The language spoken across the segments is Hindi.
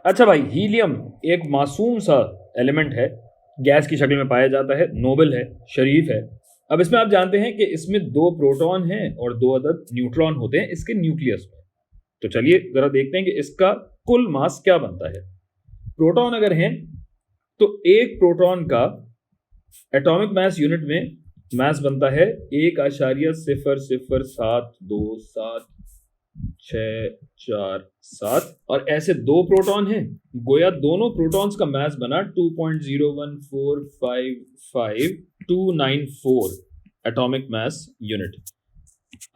अच्छा भाई, हीलियम एक मासूम सा एलिमेंट है, गैस की शक्ल में पाया जाता है, नोबल है, शरीफ है। अब इसमें आप जानते हैं कि इसमें 2 प्रोटॉन हैं और 2 अदद न्यूट्रॉन होते हैं इसके न्यूक्लियस में। तो चलिए जरा देखते हैं कि इसका कुल मास क्या बनता है। प्रोटॉन अगर हैं तो एक प्रोटॉन का एटॉमिक मास यूनिट में मास बनता है 1.00727 और ऐसे 2 प्रोटॉन हैं, गोया दोनों प्रोटॉन्स का मास बना 2.01455,294 एटॉमिक मास यूनिट।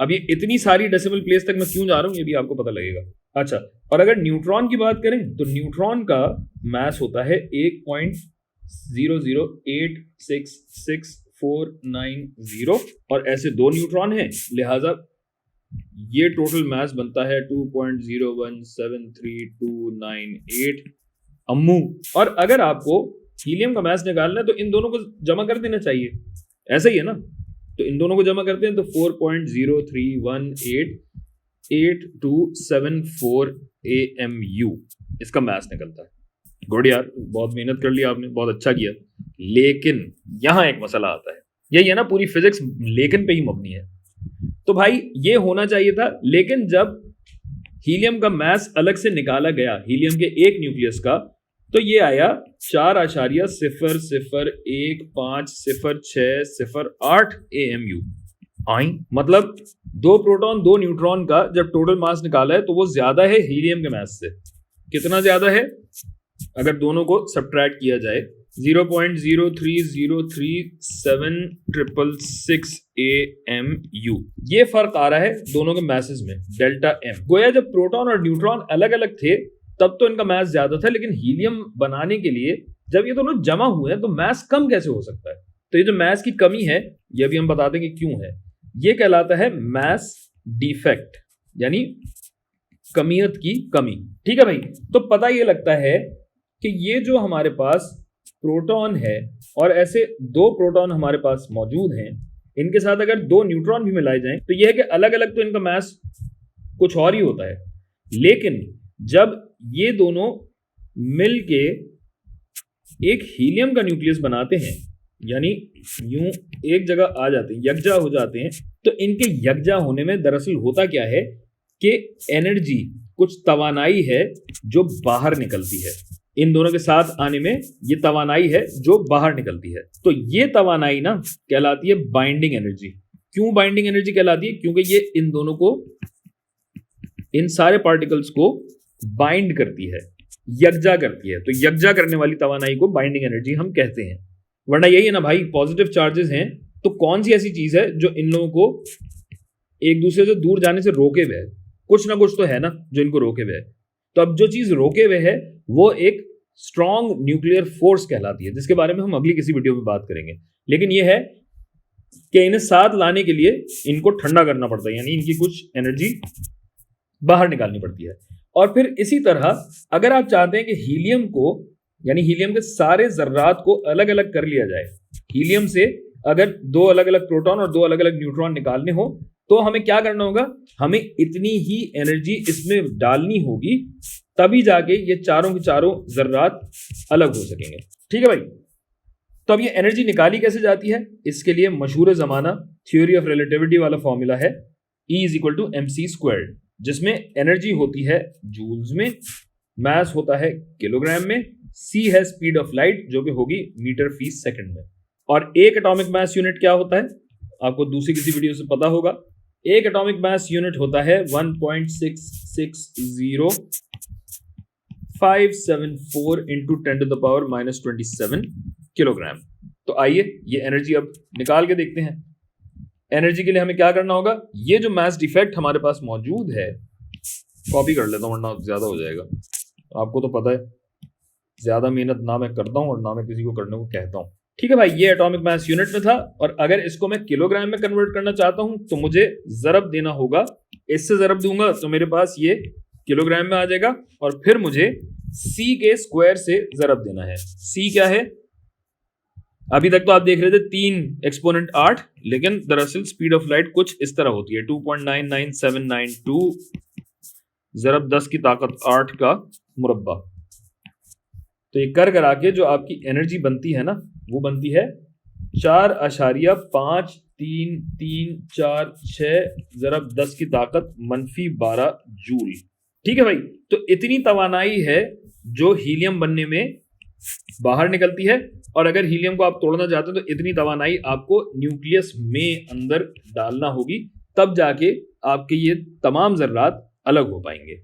अब ये इतनी सारी डेसिमल प्लेस तक मैं क्यों जा रहा हूं ये भी आपको पता लगेगा। अच्छा, और अगर न्यूट्रॉन की बात करें तो न्यूट्रॉन का मास होता है 1.008666490 और ऐसे 2 न्यूट्रॉन हैं, लिहाजा ये टोटल मास बनता है 2.0173298 अम्मू। और अगर आपको हीलियम का मास निकालना है तो इन दोनों को जमा कर देना चाहिए, ऐसा ही है ना। तो इन दोनों को जमा करते हैं तो 4.0318827 AMU इसका मास निकलता है। गुड यार, बहुत मेहनत कर ली आपने, बहुत अच्छा किया। लेकिन यहां एक मसला आता है, यही है ना, पूरी फिजिक्स लेकिन पे ही मबनी है। तो भाई ये होना चाहिए था, लेकिन जब हीलियम का मास अलग से निकाला गया हीलियम के एक न्यूक्लियस का, तो ये आया 4.001506008 AMU। आई मतलब 2 प्रोटॉन 2 न्यूट्रॉन का जब टोटल मास निकाला है तो वो ज्यादा है हीलियम के मास से। कितना ज्यादा है? अगर दोनों को सब्ट्रैक्ट किया जाए 0.0303766 AMU, ये फर्क आ रहा है दोनों के मैसेज में, डेल्टा M। गोया जब प्रोटॉन और न्यूट्रॉन अलग अलग थे तब तो इनका मास ज्यादा था, लेकिन हीलियम बनाने के लिए जब ये दोनों जमा हुए हैं तो मास कम कैसे हो सकता है? तो ये जो मास की कमी है ये भी हम बता देंगे क्यों है। ये कहलाता है मास डिफेक्ट, यानी कमियत की कमी। ठीक है भाई, तो पता ये लगता है कि ये जो हमारे पास प्रोटॉन है और ऐसे 2 प्रोटॉन हमारे पास मौजूद हैं, इनके साथ अगर 2 न्यूट्रॉन भी मिलाए जाएं तो यह है कि अलग अलग तो इनका मास कुछ और ही होता है, लेकिन जब ये दोनों मिलके एक हीलियम का न्यूक्लियस बनाते हैं, यानी यूं एक जगह आ जाते हैं, यकजा हो जाते हैं, तो इनके यकजा होने में दरअसल होता क्या है कि एनर्जी, कुछ तवानाई है जो बाहर निकलती है। इन दोनों के साथ आने में ये तवानाई है जो बाहर निकलती है। तो ये तवानाई ना कहलाती है बाइंडिंग एनर्जी। क्यों बाइंडिंग एनर्जी कहलाती है? क्योंकि ये इन दोनों को, इन सारे पार्टिकल्स को बाइंड करती है, यकजा करती है। तो यकजा करने वाली तवानाई को बाइंडिंग एनर्जी हम कहते हैं। वरना यही है ना भाई, पॉजिटिव चार्जेस हैं तो कौन सी ऐसी चीज है जो इन लोगों को एक दूसरे से दूर जाने से रोके हुए है? कुछ ना कुछ तो है ना जो इनको रोके हुए है। तो अब जो चीज रोके हुए है वो एक स्ट्रॉन्ग न्यूक्लियर फोर्स कहलाती है, जिसके बारे में हम अगली किसी वीडियो में बात करेंगे। लेकिन यह है कि इन्हें साथ लाने के लिए इनको ठंडा करना पड़ता है, यानी इनकी कुछ एनर्जी बाहर निकालनी पड़ती है। और फिर इसी तरह अगर आप चाहते हैं कि हीलियम को, यानी हीलियम के सारे जर्रात को अलग अलग कर लिया जाए, हीलियम से अगर 2 अलग अलग प्रोटॉन और 2 अलग अलग न्यूट्रॉन निकालने हो तो हमें क्या करना होगा? हमें इतनी ही एनर्जी इसमें डालनी होगी, तभी जाके ये चारों के चारों जर्रात अलग हो सकेंगे। ठीक है भाई, तो अब ये एनर्जी निकाली कैसे जाती है? इसके लिए मशहूर जमाना थ्योरी ऑफ रिलेटिविटी वाला फॉर्मूला है E = mc², जिसमें एनर्जी होती है जूल्स में, मास होता है किलोग्राम में, c है स्पीड ऑफ लाइट जो कि होगी मीटर फी सेकंड में। और एक एटॉमिक मास यूनिट क्या होता है? आपको दूसरी किसी वीडियो से पता होगा। एक एटॉमिक मास यूनिट होता है 1.660574 × 10⁻⁻27 किलोग्राम। तो आइए ये एनर्जी अब निकाल के देखते हैं। एनर्जी के लिए हमें क्या करना होगा? ये जो मास डिफेक्ट हमारे पास मौजूद है, कॉपी कर लेता हूं वरना ज्यादा हो जाएगा। आपको तो पता है ज्यादा मेहनत ना मैं करता हूं और ना मैं किसी को करने को कहता हूं। ठीक है भाई, ये एटॉमिक मास यूनिट में था, और अगर इसको मैं किलोग्राम में कन्वर्ट करना चाहता हूं तो मुझे जरब देना होगा। इससे जरब दूंगा तो मेरे पास ये किलोग्राम में आ जाएगा, और फिर मुझे c के स्क्वायर से जरब देना है। c क्या है? अभी तक तो आप देख रहे थे 3 एक्सपोनेंट 8, लेकिन दरअसल स्पीड ऑफ लाइट कुछ इस तरह होती है 2.99792 ज़रब 10 की ताकत 8 का मुरब्बा। तो ये कर करा के जो आपकी एनर्जी बनती है ना, वो बनती है 4.5334 ज़रब 10 की ताकत -12 जूल। ठीक है भाई, तो इतनी तवानाई है जो हीलियम बनने में बाहर निकलती है, और अगर हीलियम को आप तोड़ना चाहते हो तो इतनी तवानाई आपको न्यूक्लियस में अंदर डालना होगी, तब जाके आपके ये तमाम ज़र्रात अलग हो पाएंगे।